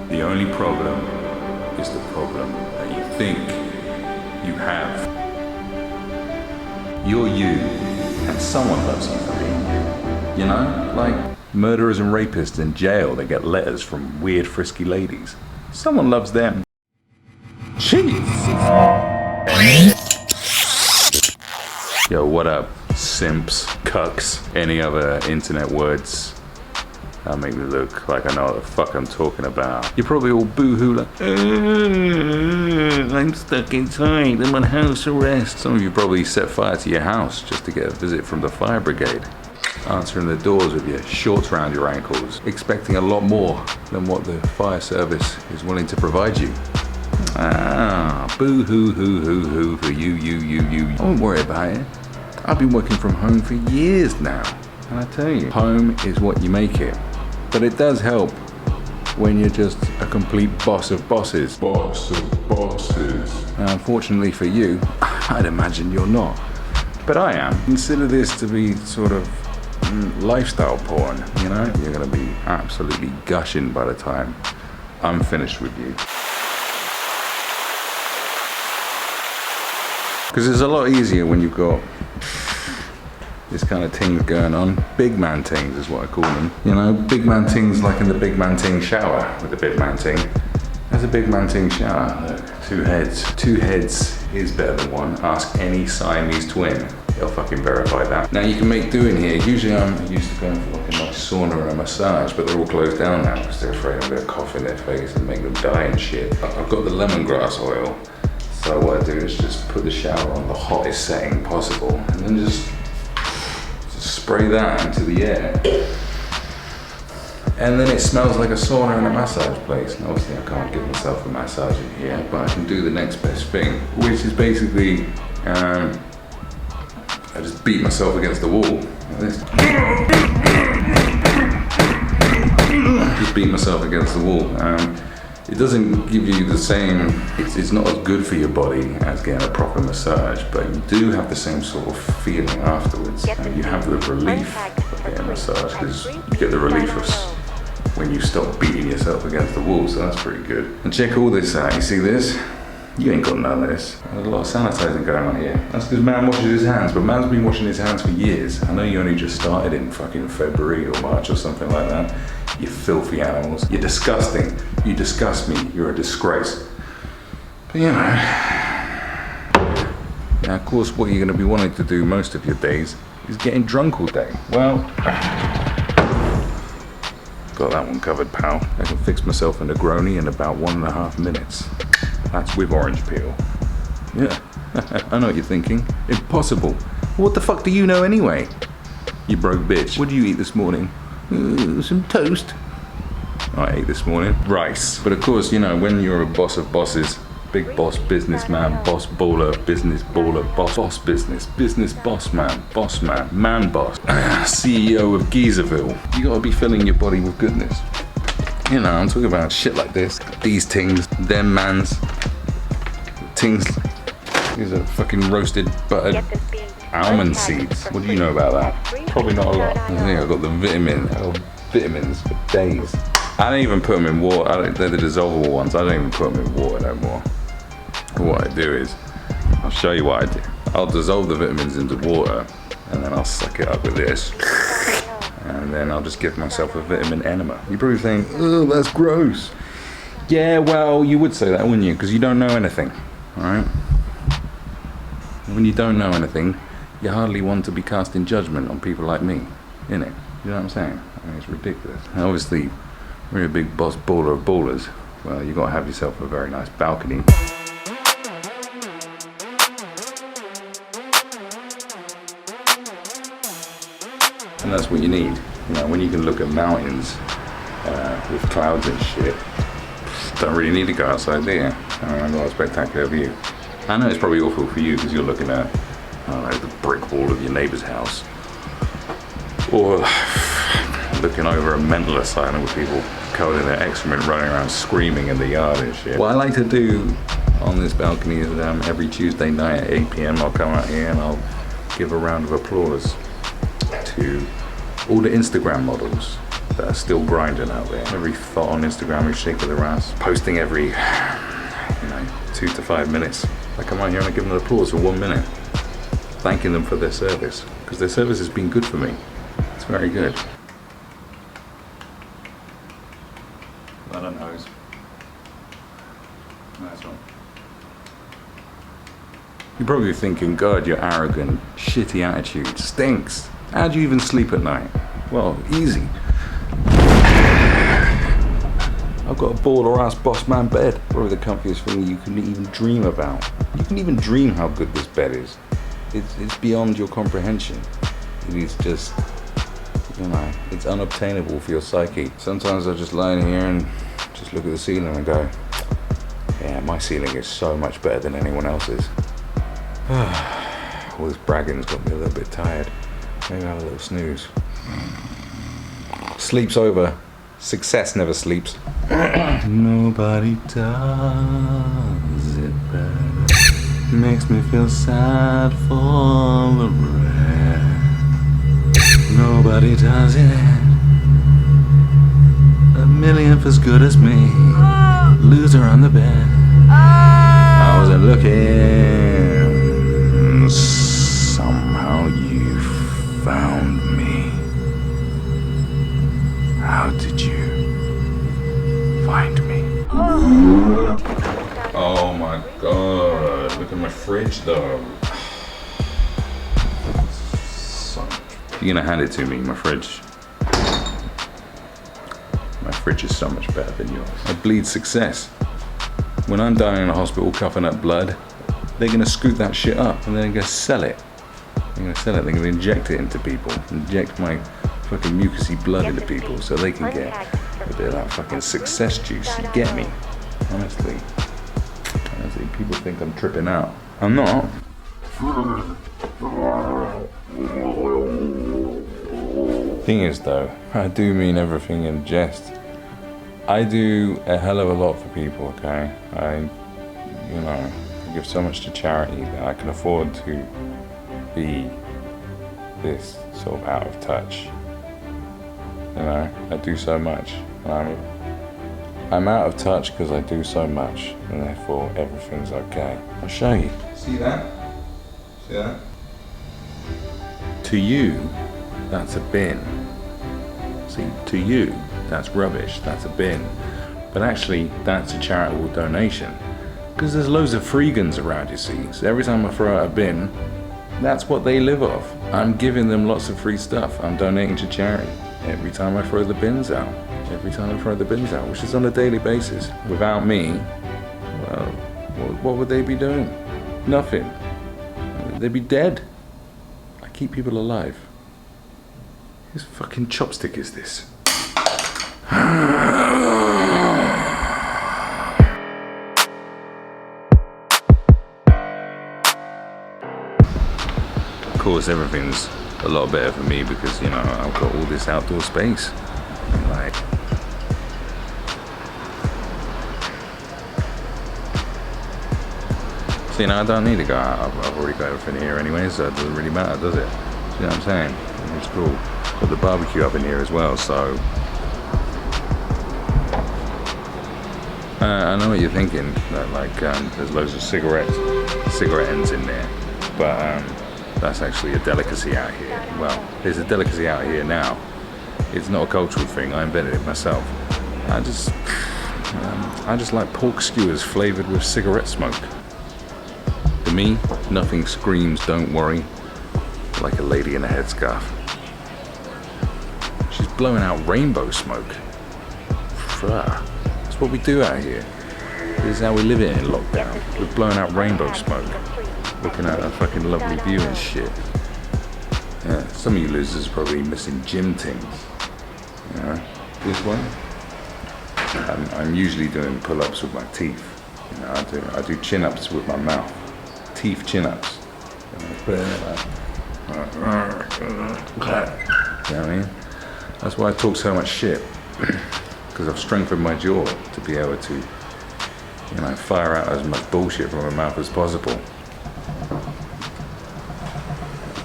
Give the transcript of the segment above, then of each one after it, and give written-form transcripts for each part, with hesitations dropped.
The only problem is the problem that you think you have. You're you, and someone loves you for being you. You know, like murderers and rapists in jail that get letters from weird frisky ladies. Someone loves them. Jeez. Yo, what up, simps, cucks, any other internet words that make me look like I know what the fuck I'm talking about. You're probably all boo-hoo like, I'm stuck inside, I'm on house arrest. Some of you probably set fire to your house just to get a visit from the fire brigade. Answering the doors with your shorts around your ankles, expecting a lot more than what the fire service is willing to provide you. Boo-hoo-hoo-hoo-hoo for you. I won't worry about it. I've been working from home for years now, and I tell you, home is what you make it. But it does help when you're just a complete boss of bosses. Boss of bosses. Now, unfortunately for you, I'd imagine you're not. But I am. Consider this to be sort of lifestyle porn, you know? You're gonna be absolutely gushing by the time I'm finished with you. Because it's a lot easier when you've got this kind of things going on. Big man things is what I call them. You know, big man things like in the big man ting shower with the big man ting. There's a big man ting shower. Look, two heads. Two heads is better than one. Ask any Siamese twin. They'll fucking verify that. Now you can make do in here. Usually I'm used to going for like a nice sauna and a massage, but they're all closed down now because they're afraid I'm gonna cough in their face and make them die and shit. I've got the lemongrass oil. So what I do is just put the shower on the hottest setting possible and then just spray that into the air. And then it smells like a sauna in a massage place. And obviously I can't give myself a massage in here, but I can do the next best thing, which is basically, I just beat myself against the wall like this. Just beat myself against the wall. It doesn't give you the same, it's not as good for your body as getting a proper massage, but you do have the same sort of feeling afterwards. You have the relief of getting a massage, because you get the relief of when you stop beating yourself against the wall, so that's pretty good. And check all this out, you see this? You ain't got none of this. There's a lot of sanitizing going on here. That's because man washes his hands, but man's been washing his hands for years. I know you only just started in fucking February or March or something like that. You filthy animals. You're disgusting. You disgust me. You're a disgrace. But you know. Now, of course, what you're going to be wanting to do most of your days is getting drunk all day. Well, got that one covered, pal. I can fix myself a Negroni in about 1.5 minutes. That's with orange peel. Yeah, I know what you're thinking. Impossible. What the fuck do you know anyway? You broke bitch. What did you eat this morning? Some toast. I ate this morning rice. But of course, you know, when you're a boss of bosses, big boss, businessman, boss baller, business baller, boss business boss man boss, CEO of Geezerville, you gotta be filling your body with goodness. You know, I'm talking about shit like this. These things, them mans, things. These are fucking roasted buttered almond seeds. What do you know about that? Probably not a lot. I think I've got the vitamins for days. I don't even put them in water. They're the dissolvable ones. I don't even put them in water no more. What I do is, I'll show you what I do. I'll dissolve the vitamins into water and then I'll suck it up with this. And then I'll just give myself a vitamin enema. You probably think, oh, that's gross. Yeah, well, you would say that, wouldn't you? Because you don't know anything, all right? When you don't know anything, you hardly want to be casting judgment on people like me, innit? You know what I'm saying? I mean, it's ridiculous. And obviously, when you're a big boss baller of ballers, well, you got to have yourself a very nice balcony. And that's what you need. You know, when you can look at mountains with clouds and shit, don't really need to go outside there. I've got a spectacular view. I know it's probably awful for you because you're looking at, I don't know, the brick wall of your neighbour's house. Or looking over a mental asylum with people covered in their excrement running around screaming in the yard and shit. What I like to do on this balcony is every Tuesday night at 8 PM I'll come out here and I'll give a round of applause to all the Instagram models that are still grinding out there. Every thought on Instagram is shaking their ass, posting every, 2 to 5 minutes. I come out here and I give them an applause for 1 minute, thanking them for their service, because their service has been good for me. It's very good. I don't know. Nice one. You're probably thinking, God, your arrogant, shitty attitude stinks. How do you even sleep at night? Well, easy. I've got a baller-ass boss man bed. Probably the comfiest thing you can even dream about. You can even dream how good this bed is. It's beyond your comprehension. It is just, it's unobtainable for your psyche. Sometimes I just lie in here and just look at the ceiling and go, yeah, my ceiling is so much better than anyone else's. All this bragging's got me a little bit tired. Maybe I'll have a little snooze. Sleep's over. Success never sleeps. Nobody does it better. Makes me feel sad for the rest. Nobody does it a millionth as good as me. Loser on the bed. I wasn't looking. Somehow you found me. How did you find me? Oh my god, look at my fridge though. You're gonna hand it to me, my fridge. My fridge is so much better than yours. I bleed success. When I'm dying in a hospital coughing up blood, they're gonna scoop that shit up and they're gonna sell it. They're gonna inject it into people. Inject my fucking mucousy blood into people so they can get a bit of that fucking success juice. You get me? Honestly, people think I'm tripping out. I'm not. Thing is though, I do mean everything in jest. I do a hell of a lot for people, okay? I give so much to charity that I can afford to be this sort of out of touch. I do so much. I'm out of touch because I do so much, and therefore everything's okay. I'll show you. See that? See that? To you, that's a bin. See, to you, that's rubbish, that's a bin. But actually, that's a charitable donation. Because there's loads of freegans around, you see. So every time I throw out a bin, that's what they live off. I'm giving them lots of free stuff. I'm donating to charity. Every time I throw the bins out. Every time I throw the bins out, which is on a daily basis. Without me, well, what would they be doing? Nothing. They'd be dead. I keep people alive. Whose fucking chopstick is this? Of course, everything's a lot better for me because, I've got all this outdoor space. So, I don't need to go out. I've already got everything here anyway, so it doesn't really matter, does it? See what I'm saying? It's cool. Got the barbecue up in here as well, so... I know what you're thinking, that there's loads of cigarette ends in there, but that's actually a delicacy out here. Well, there's a delicacy out here now. It's not a cultural thing, I invented it myself. I just like pork skewers flavoured with cigarette smoke. To me, nothing screams "don't worry" like a lady in a headscarf. She's blowing out rainbow smoke. That's what we do out here. This is how we live it in lockdown. We're blowing out rainbow smoke, looking at a fucking lovely view and shit. Yeah, some of you losers are probably missing gym things. This one, I'm usually doing pull-ups with my teeth. I do chin-ups with my mouth. Teeth chin-ups. You know what I mean? That's why I talk so much shit. Because I've strengthened my jaw to be able to, fire out as much bullshit from my mouth as possible.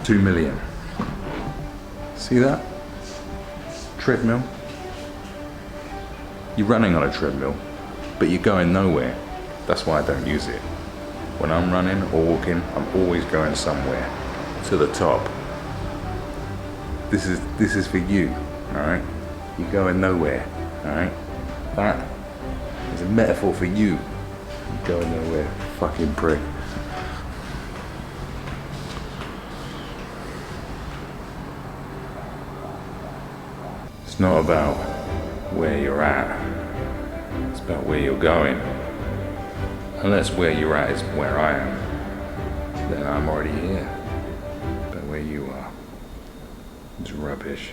2 million. See that? Treadmill. You're running on a treadmill, but you're going nowhere. That's why I don't use it. When I'm running or walking, I'm always going somewhere. To the top. This is for you, alright? You're going nowhere, alright? That is a metaphor for you. You're going nowhere, fucking prick. It's not about where you're at. It's about where you're going. Unless where you're at is where I am, then I'm already here. But where you are is rubbish.